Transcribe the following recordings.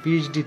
PhD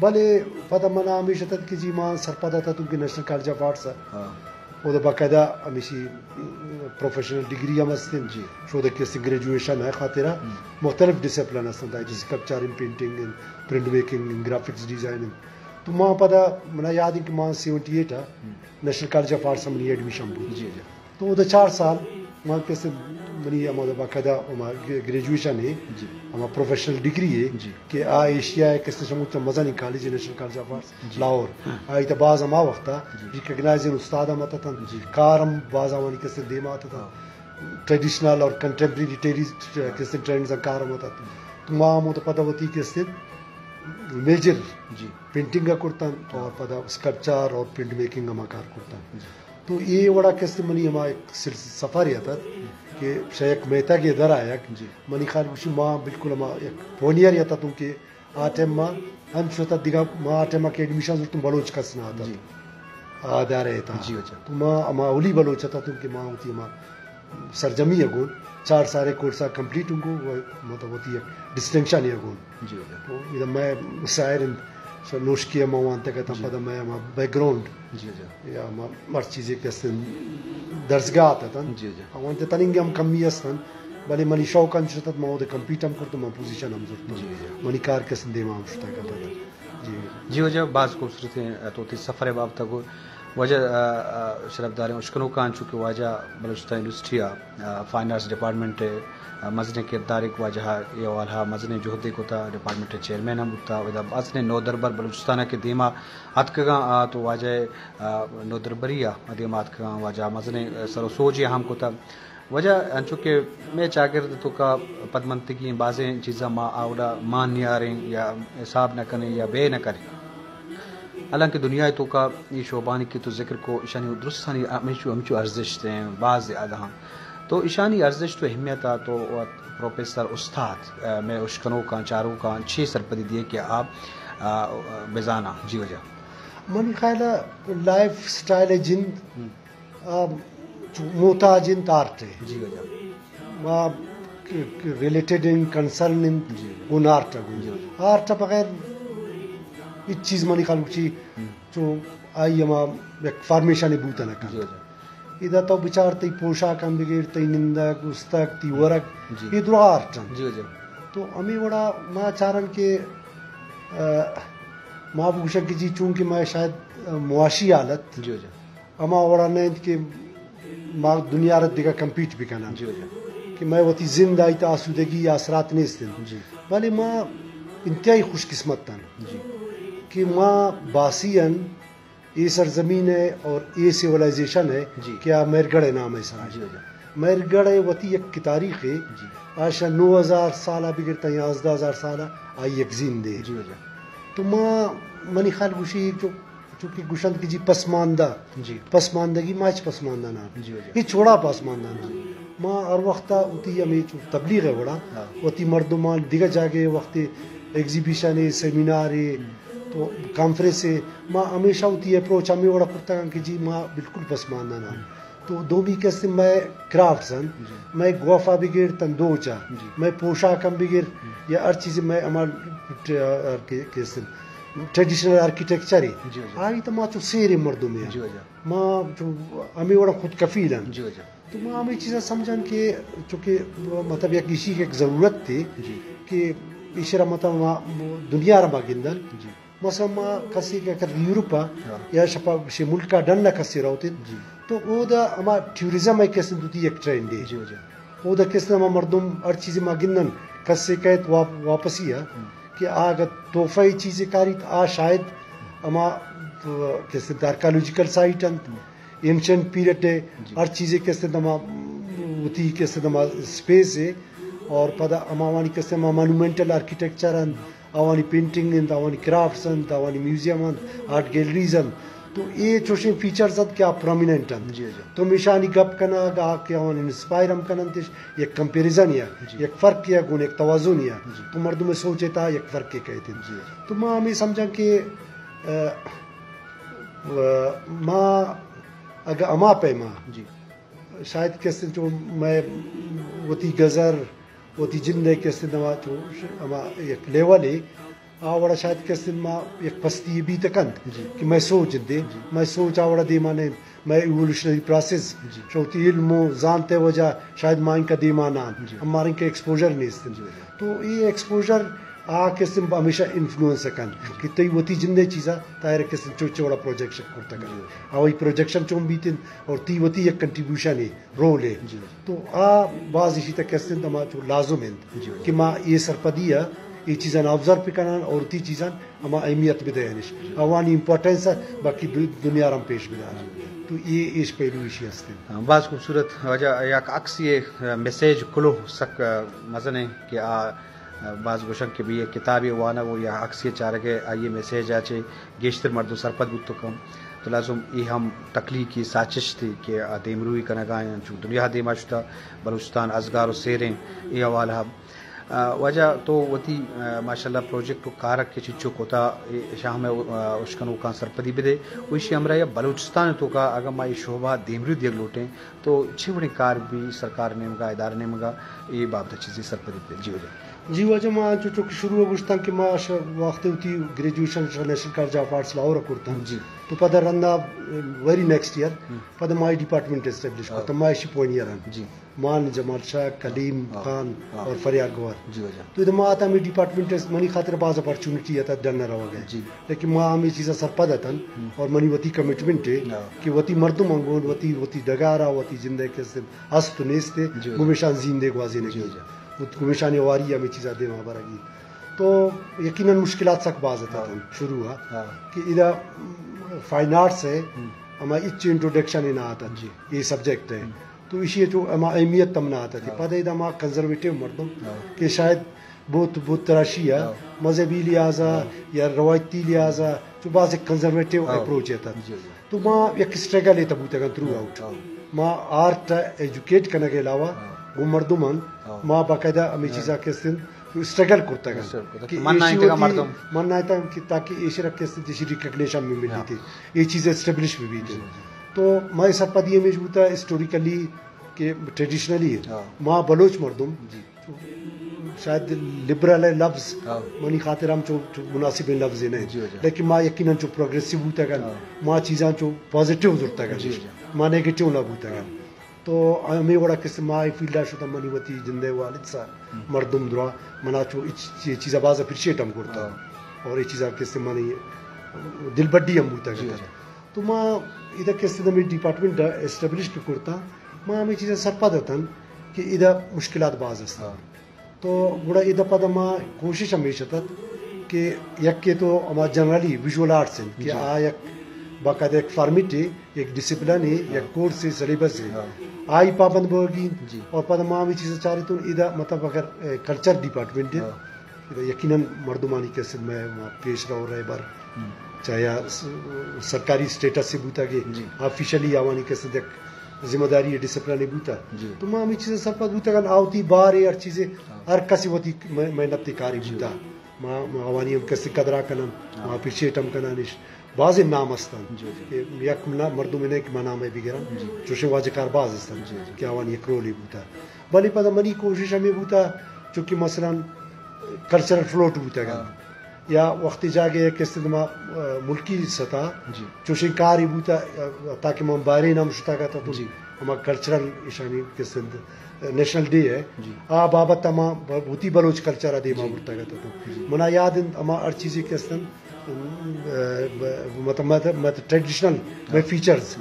بھلے پتہ منا ہمیشہ تک کہ جی ماں سرپدا تھا تم کہ نیشنل کالج آف آرٹس وہ باقاعدہ ہمیشہ پروفیشنل ڈگری ہم استن جی شو دے کس گریجویشن ہے خاطرہ مختلف ڈسپلن استن جیسے sculpture painting print making graphics designing تو ماں پتہ منا یاد ہے کہ ماں 78 ہے national college of arts money admission بود جی جی تو وہ 4 سال ماں کیسے منی ہمارا باقاعدہ گریجویشن ہے جی ہمارا پروفیشنل ڈگری ہے جی کہ ایشیا ہے کس نے مزہ نہیں college national college of arts Lahore آئی تو بعض ہم وقتا ریکگنائزنگ استاد ہم آتا تھا کار ہم بعض ہماری کس دیم آتا تھا ٹریڈیشنل اور کنٹمپریری کس ٹرینڈز کار ہم آتا تھا تو ماں ہم تو پتہ ہوتی کس میجر جی پینٹنگ کا کرتا اور پتہ اسکلپچر اور پرنٹ میکنگ ہم کار کرتا تو یہ بڑا کس منی ہمارا ایک سفر یہ تھا کہ شیخ مہتا کے ادھر آیا منی خیال کچھ ماں بالکل ہم ایک پونیئر یہ تھا تم کہ آٹھم ماں ہم شوتا دیگا ماں آٹھم کے ایڈمیشن تم بلوچ کسنا آتا آدھا رہے تھا تو ماں ہما اولی بلوچ تھا تم کہ ماں ہوتی ہما سرجمی ہے گون 4 سارے کورسا کمپلیٹ ہوں گو مطلب ہوتی ہے ڈسٹنکشن ہے گون تو ادھر میں شاعر نوش کیا ماں وہاں تک پتہ میں ہما بیک گراؤنڈ یا ہر چیزیں کیسے درسگاہ آتا تھا وہاں تے تنگ ہم کمی استن بھلے منی شوق انشتا ماں وہ کمپیٹ ہم کرتا ماں پوزیشن ہم ضرورت منی کار کیسے دے ماں شتا کرتا تھا جی وجہ بعض خوبصورت ہیں تو سفر باب تک وجہ شرف دار اشکنوں کا چونکہ واجہ Balochistan university fine arts department مزنے کردار ایک واجہ یہ والا مزنے جوہدے کو تھا ڈپارٹمنٹ چیئرمین ہم ہوتا مزنے نو دربر بلوچستان کے دیما اتکگاں تو واجہ نو دربری دیما اتکگاں واجہ مزنے سر سوچ ہم کو تھا وجہ چونکہ میں چاگر تو کا پدمنتگی بعضیں چیزاں ماں آوڑا مان نہیں آ رہیں یا حساب نہ کریں یا بے نہ کریں حالانکہ دنیا تو کا یہ شعبانی کی تو ذکر کو ایشانی درستانی ہمچو ارزش ہیں بعض زیادہ تو ایشانی ارزش تو اہمیت آ تو پروفیسر استاد میں اشکنوں کا چاروں کا 6 سرپدی دیے کہ آپ بیزانہ جی وجہ منی خیال لائف سٹائل جن محتاجن تارٹ ہے جی وجہ ما ریلیٹڈ ان کنسرن ان گون آرٹ آرٹ بغیر ایک چیز منی خیال کچھ جو آئی ہما ایک فارمیشن بوتا نہ کر ادھر تو بچار تی پوشاک ہم بغیر تی نندک استک تی ورک یہ درہ آرٹ تو ہمیں بڑا ماں چارن کے ماں پوشا کی جی چونکہ میں شاید معاشی حالت اما بڑا نہیں کہ ماں دنیا رت دیکھا کمپیٹ بھی کرنا کہ میں وہ تی زندہ آئی تا آسودگی یا اثرات نہیں استن بھلے ماں انتہائی خوش قسمت تن کہ ماں باسین یہ سرزمین ہے اور یہ سیولائزیشن ہے کیا میرگڑھ نام ہے سر میرگڑھ وتی ایک تاریخ ہے آشا 9000 سالہ بگڑتا 11000 سالہ آئی ایک زندے تو ماں منی خیال گوشی جو چونکہ گوشند کی جی پسماندہ پسماندگی ماچ پسماندہ نام یہ چھوڑا پسماندہ نام ماں ہر وقت ہوتی ہمیں تبلیغ ہے بڑا ہوتی مردمان دیگر جاگے وقت ایگزیبیشن ہے سیمینار ہے تو کانفرنس ہے ماں ہمیشہ ہوتی اپروچ ہمیں بڑا کرتا کہ جی ماں بالکل پسماندہ نام تو دو بھی کیسے میں کرافٹس ہیں میں گوفا بگیر تندوچا میں پوشاک ہم بگیر یا ہر چیز میں ہمارا کیسے ٹریڈیشنل آرکیٹیکچر ہے آئی تو ماں تو سیر مردوں میں ماں جو ہمیں بڑا خود کفیل ہیں تو ماں ہمیں چیزیں سمجھن کہ چونکہ مطلب یک اسی کی ایک ضرورت تھی کہ اشرا مطلب دنیا رما گندن مثلا ماں کسی کے اگر یورپا یا شپا شی ملک کا ڈن نہ کسی رہتے تو وہ دا ہما ٹیوریزم ہے کیسے دوتی ایک ٹرینڈ ہے وہ دا کیسے ہما مردم ہر چیزیں ماں گندن کسی کہت واپسی ہے کہ آگا توفائی چیزیں کاری آ شاید ہما کیسے آرکیالوجیکل سائٹ ہیں اینشنٹ پیریڈ ہے ہر چیزیں کیسے ہما ہوتی کیسے ہما اسپیس ہے اور پدا ہمانی کیسے ہما مانومنٹل آرکیٹیکچر ہیں آوانی پینٹنگ ہیں آوانی کرافٹس ہیں آوانی میوزیم ہیں آرٹ گیلریز ہیں تو یہ چوشیں فیچرز ہیں کیا پرومیننٹ ہیں تو میشانی گپ کنا گا کہ آوانی انسپائر ہم کنن تیش یک کمپیریزن یا یک فرق کیا گون ایک توازن یا تو مردوں میں سوچے تا یک فرق کے کہتے ہیں تو ماں ہمیں سمجھا کہ ماں اگر اما پہ ماں شاید کیسے جو میں وتی گزر وتی جندے کیسے نوا جو اما ایک لیول ہے آوڑا شاید کس دن ما ایک پستی بھی تکند کہ میں سوچ دے میں سوچ آوڑا دے مانے میں ایولیوشنری پروسیس شوتی علم و زانتے وجہ شاید ماں ان کا دیمانان ہمارے ان کا ایکسپوجر نہیں اس تو یہ ایکسپوجر آ کس دن ہمیشہ انفلوئنس سکن کہ تی وتی جندے چیزا تائر کس دن چوڑا پروجیکشن کرتا کر آوئی پروجیکشن چون بیتن اور تی وتی ایک کنٹریبیوشن ہے رول ہے تو آ بعض اسی تک کس دن تما چو لازم ہے کہ ماں یہ سرپدیا یہ چیزاں آبزرو پہ کرنا اور تی چیزاں ہما اہمیت بھی دینش اوانی امپورٹنس ہے باقی دنیا رم پیش بھی تو یہ اس پہلو اسی ہستے بعض خوبصورت وجہ یا عکس یہ میسیج کلو سک مزن ہے کہ بعض گوشن کے بھی یہ کتابی وانا وہ یا عکس یہ چاہ رہے یہ میسیج آچے گیشتر مردو سرپد بھی تو کم تو لازم یہ ہم تخلیقی سازش تھی کہ دیمروی کنگائیں چون دنیا دیما شتا بلوچستان ازگار و سیریں یہ حوالہ وجہ تو وتی ماشاءاللہ پروجیکٹ کارک کے چچو کوتا شاہ میں اشکن کان سرپدی بدے ویشی ہمرا یا بلوچستان تو کا اگر ما یہ شعبہ دیمری دیگ لوٹیں تو چھ بڑے کار بھی سرکار نے مگا ادارے نے مگا یہ بابت چیزیں سرپدی بدے جی وجہ جی وجہ ما جو شروع گشتان کہ ما وقت ہوتی graduation national college of arts Lahore کرتا جی تو پتہ رندا ویری نیکسٹ ایئر پتہ مائی ڈپارٹمنٹ اسٹیبلش کرتا مائی شپون ایئر جی مان جمال شاہ کلیم خان اور فریاد گوار جی وجہ تو ادھر ما آتا میں ڈپارٹمنٹ منی خاطر بعض اپارچونیٹی آتا ڈنر ہو گئے جی لیکن ما ہمیں چیزیں سرپد آتن اور منی وتی کمٹمنٹ ہے کہ وتی مردم انگون وتی دگارا وتی زندگی کے ہست نیستے گمیشان زندے گوازی نے گمیشانی واری ہمیں چیزیں دے وہاں پر آگی تو یقیناً مشکلات سک باز آتا شروع ہوا کہ ادھر فائن آرٹس ہے ہمیں اچ انٹروڈکشن ہی نہ آتا یہ سبجیکٹ ہے تو اسی جو ہمیں اہمیت تم نہ آتا تھی پتہ ادھر ہمیں کنزرویٹیو مردم کہ شاید بہت تراشی ہے مذہبی لحاظہ یا روایتی لحاظہ جو بعض ایک کنزرویٹیو اپروچ ہے تو ماں ایک اسٹرگل ہے تب تک تھرو آؤٹ ماں آرٹ ایجوکیٹ کرنے کے علاوہ وہ مردمان ماں باقاعدہ ہمیں چیزاں کے سن اسٹرگل کرتا ہے مننا تھا کہ تاکہ ایشیا رکھے جیسی ریکگنیشن میں ملی تھی یہ چیزیں اسٹیبلش بھی تھی تو میں سرپد یہ امیج ہوتا ہے ہسٹوریکلی کہ ٹریڈیشنلی ماں بلوچ مردم شاید لبرل ہے لفظ منی خاطر ہم جو مناسب لفظ نہیں لیکن ماں یقیناً جو پروگریسو ہوتا ہے ماں چیزاں جو پازیٹیو ہوتا ہے ماں نیگیٹیو نہ ہوتا ہے تو ہمیں بڑا قسم ماں فیلڈ شدہ منی وتی جندے والد سا مردم درا منا چو یہ چیزیں بعض اپریشیٹ ہم کرتا اور یہ چیزیں قسم منی دل بڈی ہم ہوتا ہے تو ماں ادھر قسم میں ڈپارٹمنٹ اسٹیبلش کرتا ماں ہمیں چیزیں سرپد ہوتاً کہ ادھر مشکلات بعض ہستا تو بڑا ادھر پتہ ماں کوشش ہمیشہ تھا کہ یک کے تو ہمارا جنرلی ویژول آرٹس ہیں کہ یک باقاعدہ ایک فارمیٹ ہے ایک ڈسپلن ہے ایک کورس ہے سلیبس ہے آئی پابند ہوگی اور پتہ ماں بھی چیزیں چاہ رہی تو ادھر مطلب اگر کلچر ڈپارٹمنٹ ہے ادھر یقیناً مردمانی کیسے میں وہاں پیش رہا رہے بار چاہے سرکاری اسٹیٹس سے بوتا کہ آفیشلی آوانی کیسے دیکھ ذمہ داری ہے ڈسپلن ہے بوتا تو ماں ہمیں چیزیں سرپد بوتا کہ آوتی بار ہے ہر چیزیں ہر کسی ہوتی محنت کاری بوتا ماں آوانی ہم کیسے قدرہ کنن ماں اپریشیٹ ہم کنانش بعض نام استان یک مردم نے کہ نام ہے بگران چوشے واجہ کار بعض استان کہ آوانی ایک رول ہی بوتا بلی پتہ منی کوشش ہمیں بوتا چونکہ مثلا کلچرل فلوٹ بوتا گا یا وقت جاگے کس ملکی سطح چوشے کار ہی بوتا تاکہ میں باہر نام شتا گا تو ہمارا کلچرل اشانی کس نیشنل ڈے ہے آ بابت ہما بہتی بلوچ کلچر دے ماں بڑتا گا تو منا یاد ہما ہر چیزیں کس مطلب ٹریڈیشنل میں فیچرز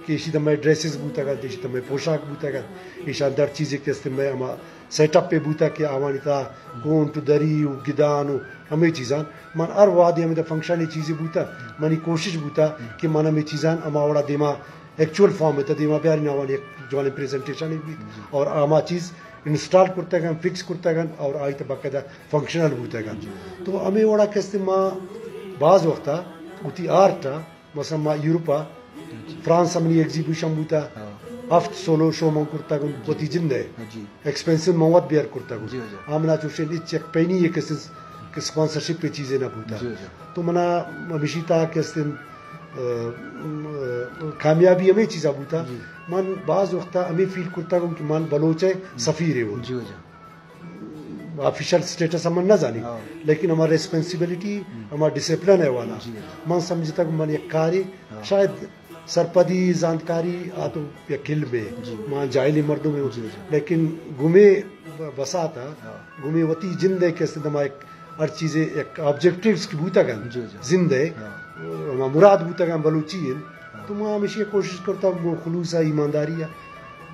کہ اسی میں ڈریسز بوتا گا اسی میں پوشاک بوتا گا ایشان در چیزیں کس میں ہما سیٹ اپ پہ بوتا کہ آوانی تھا کون تو دری گدان ہمیں چیزاں من ہر وادی ہمیں فنکشن یہ چیزیں بوتا منی کوشش بوتا کہ من ہمیں چیزاں اما وڑا دیما ایکچوئل فارم ہے تو دیما پیاری ناوانی جوانی پریزنٹیشن بھی اور آما چیز انسٹال کرتا گا فکس کرتا گا اور آئی تو باقاعدہ فنکشنل بوتا گا تو ہمیں وڑا کس ماں بعض وقت ہوتی آرٹ مثلا ماں یوروپا فرانس ہمیں ایگزیبیشن بوتا ہفت سولو شو من کرتا گا ہوتی جند ہے ایکسپینسو مواد بیئر کرتا گا آمنا چوشن ایک پینی یہ کس اسپانسرشپ پہ چیزیں نہ بوتا تو منا ہمیشہ تا کس کامیابی ہمیں چیزا بوتا من بعض وقت ہمیں فیل کرتا گا کہ من بلوچ ہے سفیر ہے وہ آفیشل اسٹیٹس ہم نہ جانی لیکن ہمارا ریسپانسبلٹی ہمارا ڈسپلن ہے والا من سمجھتا کہ من یک کاری شاید سرپدی زانتکاری آتو یا کل میں ماں جاہلی مردوں میں لیکن گمے بسا تھا گمے وتی جند ہے کہ ایک ہر چیزیں ایک آبجیکٹیوز کی بوتا گن زندے مراد بوتا گن بلوچی تو میں ہمیشہ کوشش کرتا ہوں خلوص ایمانداری ہے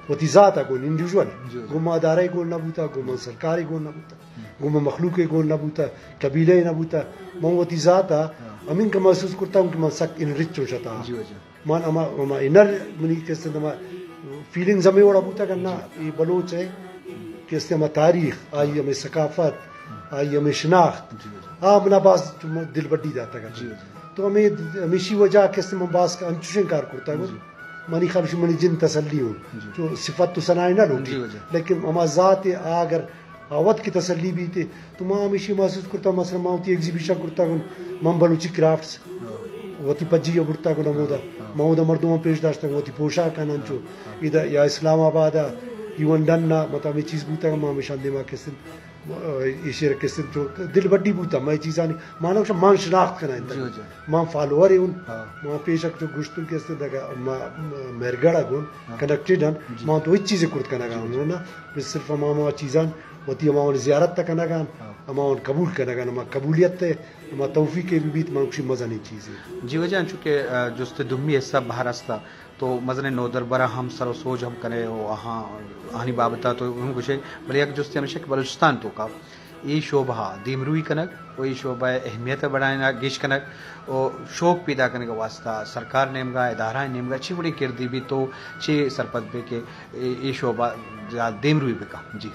وتی ذات ہے کون انڈیویجول گما ادارے گول نہ بوتا گما سرکاری گول نہ بوتا گما مخلوق گول نہ بوتا قبیلے نہ بوتا میں وتی ذات ہے امین کا محسوس کرتا ہوں کہ میں سک انرچ ہو جاتا مان اما انر منی کیسے دما فیلنگز ہمیں وڑا بوتا کرنا یہ بلوچ ہے کیسے ہمیں تاریخ آئی ہمیں ثقافت آئی ہمیں شناخت منا باس دل بڑی جاتا ہے تو ہمیں ہمیشہ وجہ کیسے میں باس کا انچوشن کار کرتا ہے منی خالش منی جن تسلی ہوں جو صفت تو سنائے نہ لوٹی لیکن ہما ذات اگر آوت کی تسلی بھی تھے تو میں ہمیشہ محسوس کرتا ہوں مثلا میں ہوتی ایگزیبیشن کرتا ہوں میں بلوچی کرافٹس وتی پجی برتا کو نمودا مودا مردوں پیش داشتا وتی پوشاک انچو ادھر یا اسلام آباد ایون ڈن نہ مطلب یہ چیز بوتا میں ہمیشہ دماغ کے سن ایشیر کے سن جو دل بڑی بوتا میں چیزاں مانو کہ مان شناخت کرنا ہے ماں فالوور ہے ان ماں پیشک جو گشتوں کے سن دگا مرگڑا گون کنیکٹڈ ہیں ماں تو چیزیں کرت کرنا گا انہوں نے صرف ماں چیزاں وتی ماں زیارت تک کرنا گا اما قبول کرنا گا اما قبولیت ہے اما توفیق بھی منشی مزہ نہیں چیز ہے جی وجہ چونکہ جست دمی حصہ باہر رستہ تو مزن نو دربرہ ہم سر و سوج ہم کرے وہاں آنی بابتا تو ہم کچھ بلے ایک جست ہمیشہ بلوچستان تو کا یہ شعبہ دیمروی کنک وہی شعبہ اہمیت بڑھانا گیش کنک اور شوق پیدا کرنے کا واسطہ سرکار نیم گا ادارہ نیم گا اچھی بڑی کردی بھی تو چھ سرپد پہ کہ یہ شعبہ دیمروی پہ کا جی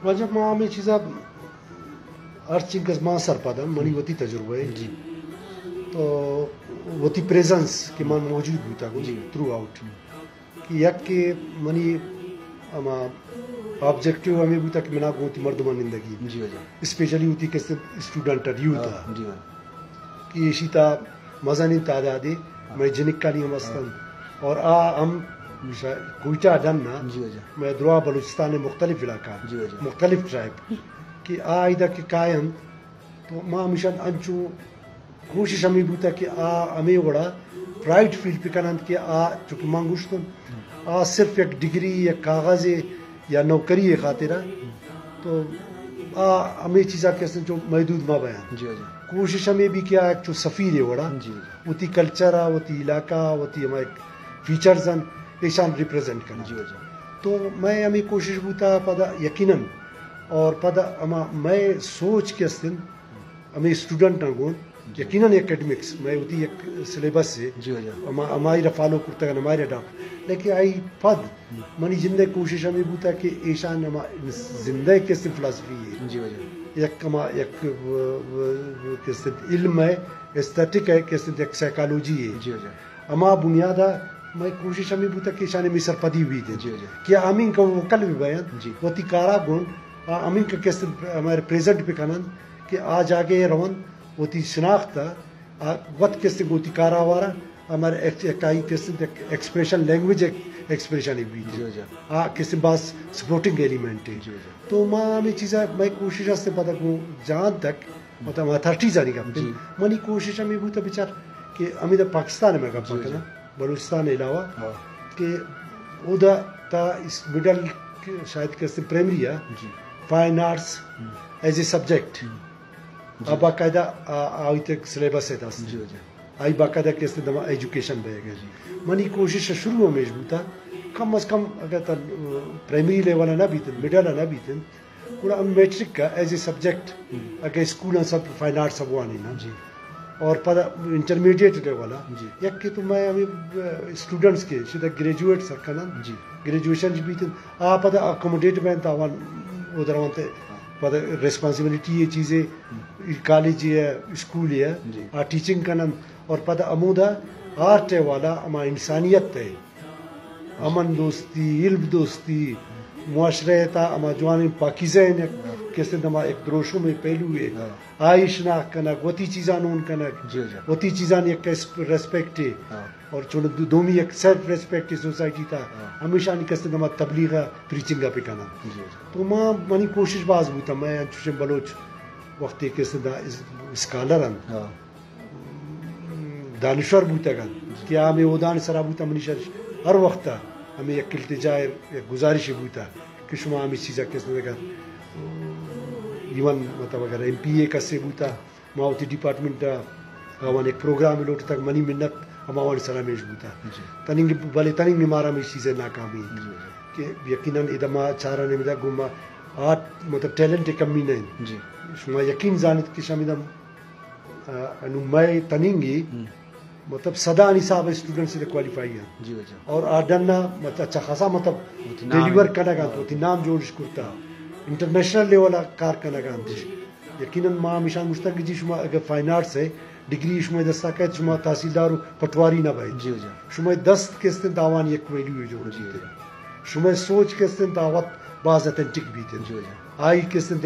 وجہ ماں ہمیں چیزیں ہر چیز ماں سرپد منی وتی تجربہ ہے جی تو وتی پریزنس کے مان موجود ہوتا ہے تھرو آؤٹ کہ یک کے منی اما آبجیکٹیو ہمیں ہوتا کہ منا ہوتی مردمان زندگی جی اسپیشلی ہوتی کہ اسٹوڈنٹ یوتھ کہ یہ شیتا مزہ نہیں تعداد میں جنک کا نہیں مستن اور ہم کوئٹہ ڈننا میں دروا بلوچستان مختلف علاقہ مختلف ٹرائب کہ ادھر کے قائم تو ماں ہمیشہ انچو کوشش ہمیں بوتا کہ ہمیں وڑا پرائڈ فیل پہ کرنا کہ چونکہ ماں گوشتن صرف ایک ڈگری یا کاغذ یا نوکری خاطر تو ہمیں چیزاں کیسے جو محدود ماں بیان کوشش ہمیں بھی کیا ایک جو سفیر ہے وڑا وتی کلچر وتی علاقہ وتی ہمارے فیچرز ہیں ایشان ریپرزینٹ کرنا تو میں ہمیں کوشش بوتا پدا یقیناً اور پدا میں سوچ کے استن ہمیں اسٹوڈنٹ نہ گون یقیناً اکیڈمکس میں ہوتی ایک سلیبس سے ہماری فالو کرتا ہے ہمارے ڈاک لیکن آئی پد منی زندہ کوشش ہمیں بوتا کہ ایشان زندہ کس فلاسفی ہے ایک علم ہے استھیٹک ہے کس ایک سائیکالوجی ہے اما بنیادہ میں کوشش ہمیں بوتا کہ ایشان میں سرپدی ہوئی تھی کیا امین کا وہ کل بھی بیان وتی کارا گون امین کا کس ہمارے پریزنٹ پہ کنن کہ آج آگے رون وتی شناخت وقت کس گوتی کارا وارا ہمارے ایکسپریشن لینگویج ایکسپریشن بھی کس باس سپورٹنگ ایلیمنٹ ہے تو ماں ہمیں چیزیں میں کوشش سے پتہ کو جہاں تک مطلب 30 جانی کا منی کوشش ہمیں بوتا بچار کہ ہمیں پاکستان میں گپ کرنا بلوچستان علاوہ کہ ادھر تا اس مڈل شاید کیسے پرائمری ہے fine arts as a subject اب باقاعدہ آئی تک سلیبس ہے آئی باقاعدہ کیسے دما ایجوکیشن رہے گا منی کوشش شروع میں بوتا کم از کم اگر پرائمری لیول نہ بھی تن مڈل نہ بھی تن پورا میٹرک کا ایز اے سبجیکٹ اگر اسکول سب فائن آرٹس سب آنی نا اور پتہ انٹرمیڈیٹ لیول یک کہ تو میں ہمیں اسٹوڈنٹس کے شدہ گریجویٹ سرکنا گریجویشن بھی تن پتہ اکوموڈیٹ میں تاوان ادھر وانتے پتہ ریسپانسبلٹی یہ چیزیں کالج ہے اسکول ہے ٹیچنگ کنن اور پتہ امودہ آرٹ ہے والا اما انسانیت ہے امن دوستی علم دوستی معاشرے تا اما جوان پاکیزہ کیسے دما ایک دروشوں میں پہلو ہے آئی شناخت کنک وتی چیزان اون کنک وتی چیزان ایک ریسپیکٹ ہے اور چون دومی ایک سیلف ریسپیکٹ ہے سوسائٹی تا ہمیشہ نہیں کیسے دما تبلیغ پریچنگا پہ کنا تو ماں منی کوشش باز بوتا میں چوشم بلوچ وقتی کیسے دا اسکالر دانشور بوتا گا کیا ہمیں ودان سرا بوتا منیشر ہر وقت ہمیں ایک التجا ایک گزارش بوتا کہ شما ہمیں چیزا کیسے دگا ایون مطلب اگر ایم پی اے کا سے بوتا ماوتی ڈپارٹمنٹ آوان ایک پروگرام لوٹ تک منی منت ہم آوان سرا میش بوتا تنینگ بلے تنینگ نمارا میں چیزیں ناکامی کہ یقیناً ادما چارا نے ملا گما آرٹ مطلب ٹیلنٹ کمی نہیں شما یقین زانت کہ شما انو میں تنینگی مطلب صدا نصاب اسٹوڈنٹ سے کوالیفائی ہے اور آڈنا مطلب اچھا خاصا مطلب ڈیلیور کرنا گا تو نام جوڑش کرتا انٹرنیشنل لیول کار کرنا گا یقیناً ماں مشان مشتاق جی شما اگر فائن آرٹس ہے ڈگری شما دستا کہ شما تحصیلدار پٹواری نہ بھائی شما دست کے استن داوان یک ویلیو ہے جو شما سوچ کے استن دعوت باز اتھینٹک بھی تھے آئی کے استن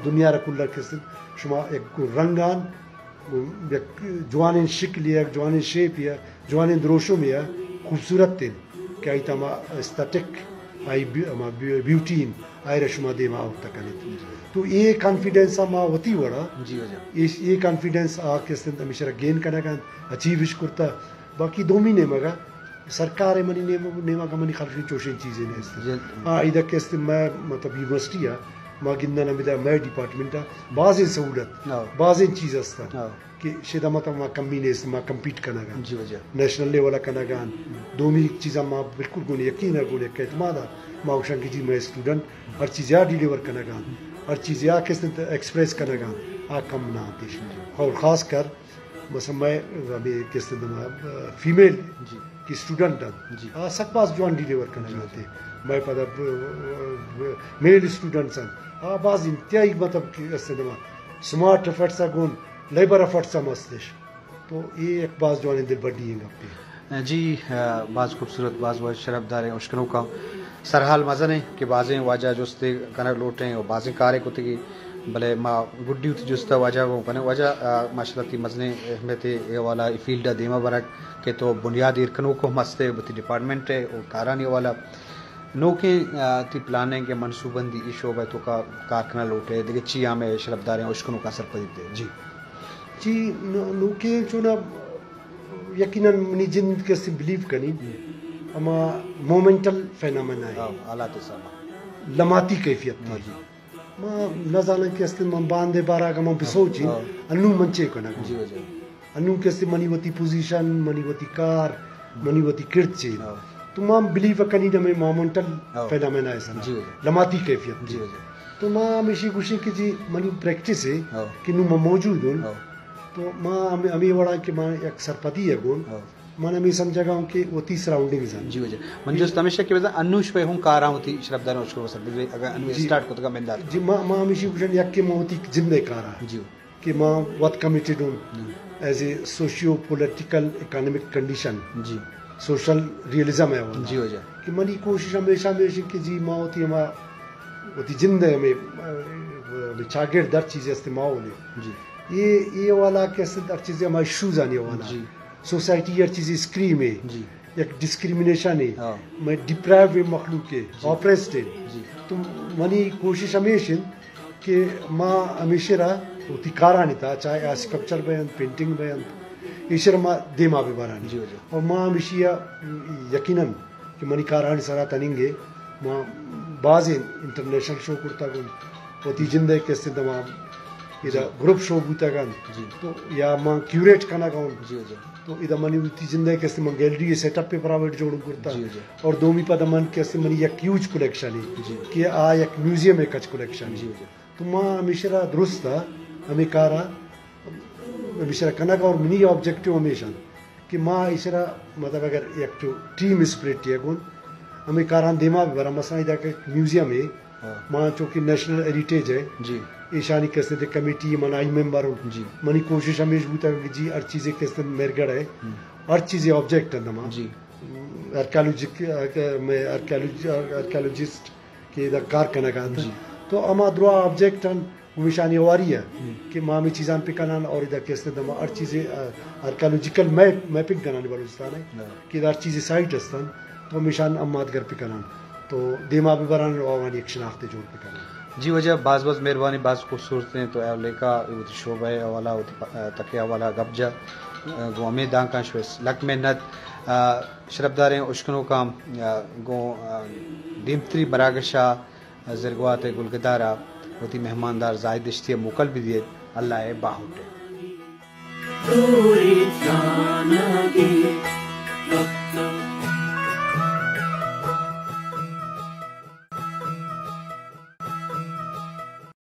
دنیا رکولر کے استن شما ایک رنگان جوان شکل یا جوان شیپ یا جوان دروشوں میں یا خوبصورت تین کہ آئی تما استاتک آئی بیوٹین آئی رشما دے ماں ہوتا کرنے تو یہ کانفیڈنس ماں ہوتی وڑا یہ کانفیڈنس آ کے استعمال ہمیشہ گین کرنا گا اچیوش کرتا باقی دو مہینے مگا سرکار منی نیما کا منی خلفی چوشین چیزیں نہیں ہاں ادھر کے استعمال مطلب یونیورسٹی ہے ماں گندنا میں میں ڈپارٹمنٹ بعض سہولت بعض چیز ہستا کہ شدہ مطلب ماں کمی نہیں ماں کمپیٹ کرنا گا نیشنل لیول کرنا گا دومی چیزاں ماں بالکل گونے یقین ہے گونے کہ اعتماد ہے ماں اوشان کی جی میں اسٹوڈنٹ ہر چیز یا ڈیلیور کرنا گا ہر چیز یا کس نے ایکسپریس کرنا گا آ کم نہ آتی اور خاص کر مثلا میں ابھی کس نے فیمیل کی اسٹوڈنٹ ہوں سب پاس جوان ڈیلیور کرنا گا میں پتہ میل اسٹوڈنٹس ہیں بعض انتہائی مطلب سمارٹ ایفرٹس گون لیبر ایفرٹس مستش تو یہ ایک بعض جو دل بڑی ہیں جی بعض خوبصورت بعض شرف دار ہیں اشکنوں کا سرحال مزن ہے کہ بعضیں واجہ جوستے کنر لوٹیں اور بعضیں کارے کو تھی بھلے ماں گڈی ہوتی جوستا واجہ کو کنے واجہ ماشاء اللہ تی مزنے اہمیت یہ والا فیلڈ دیما برک کہ تو بنیادی ارکنوں کو مستے بتی ڈپارٹمنٹ ہے اور کارانی والا نوکیں تی پلاننگ کے منصوبندی ای شعبہ تو کا کارکنہ لوٹے دیکھے چیا میں شرف دار ہیں اشکنوں کا اثر پڑی دے جی نوکیں چونا یقیناً منی جن کے سے بلیو کرنی اما مومنٹل فینامنا ہے حالات ساما لماتی کیفیت جی ما نزانا کہ اس من باندے بارا کا من پسوچی انو منچے کنا انو کے سے منی وتی پوزیشن منی وتی کار منی وتی کرچے تو ماں بلیو کرنی میں مومنٹل فینامنا ہے سنا لماتی کیفیت تو ماں ہمیشہ گوشی کہ جی منی پریکٹس ہے کہ نو موجود ہوں تو ماں ہمیں وڑا کہ ماں ایک سرپتی ہے گون میں ہمیں سمجھا گا ہوں کہ وہ تیسرا راؤنڈنگ ہے جی وجہ من جو ہمیشہ کہ انوش پہ ہوں کارا ہوتی شرف دار اس کو سر اگر انو سٹارٹ کو تو کا مندار جی ماں ہمیشہ گوشن یک کہ ماں ہوتی زندہ کارا جی کہ ماں وات کمیٹڈ ہوں as a socio political economic condition جی سوشل ریئلزم ہے وہ جی وجہ کہ منی کوشش ہمیشہ کہ جی ماں ہوتی ہمیں ہوتی زندہ ہمیں چاگرد در چیزیں استعمال ہونے جی یہ والا کیسے ہر چیزیں ہمارے شوز آنے والا جی سوسائٹی ہر چیز اسکریم ہے جی ایک ڈسکریمنیشن ہے میں ڈپرائیو مخلوق ہے آپریسڈ ہے تو منی کوشش ہمیشہ کہ ماں ہمیشہ رہا ہوتی کارانی تھا چاہے اسکلپچر بیان پینٹنگ بیان ایشر ماں دے ماں بھی بارانی اور ماں ہمیشہ یقیناً کہ منی کارانی سرا تنینگے ماں بعض انٹرنیشنل شو کرتا گن ہوتی جندے کیسے تمام ادھر گروپ شو بوتا گان تو یا ماں کیوریٹ کرنا گاؤں تو ادھر منی ہوتی زندگی کیسے من گیلری سیٹ اپ پہ پرائیویٹ جوڑوں کرتا اور دومی پا من کیسے منی یک ہیوج کلیکشن ہے کہ آ یک میوزیم ہے کچھ کلیکشن تو ماں ہمیشہ درست تھا ہمیں کارا ہمیشہ کرنا گا اور منی آبجیکٹیو ہمیشہ کہ ماں اسرا مطلب اگر ایک ٹیم اسپرٹ ہے گون ہمیں کاران دیما بھی برا مثلا ادھر ایک میوزیم ہے ماں چونکہ نیشنل ہیریٹیج ہے ایشانی کیسے تھے کمیٹی من آئی ممبر ہوں منی کوشش ہمیشہ بوتا کہ جی ہر چیزیں کیسے میرگڑ ہے ہر چیزیں آبجیکٹ ہے نا جی آرکیالوجسٹ کے ادھر کار کرنا گا تو اما دروا آبجیکٹن ہمیشانی واری ہے کہ مامی چیزان پہ کنان اور ادھر کیسے دما ہر چیزیں آرکیولوجیکل میپنگ کنان بلوچستان ہے کہ ہر چیزیں سائٹ ہستن تو ہمیشان امات گھر پہ کنان تو دیما بھی بران روانی ایک شناخت جوڑ پہ کنان جی وجہ بعض مہربانی بعض خوبصورتیں تو لیکا شعبہ والا تکیہ والا گبجا گو امید دانکان شویس لک محنت شربداریں اشکنوں کام گو دیمتری براگشا زرگوات گلگدارا ہوتی مہماندار زائد اشتی موکل بھی دیے اللہ باہوٹے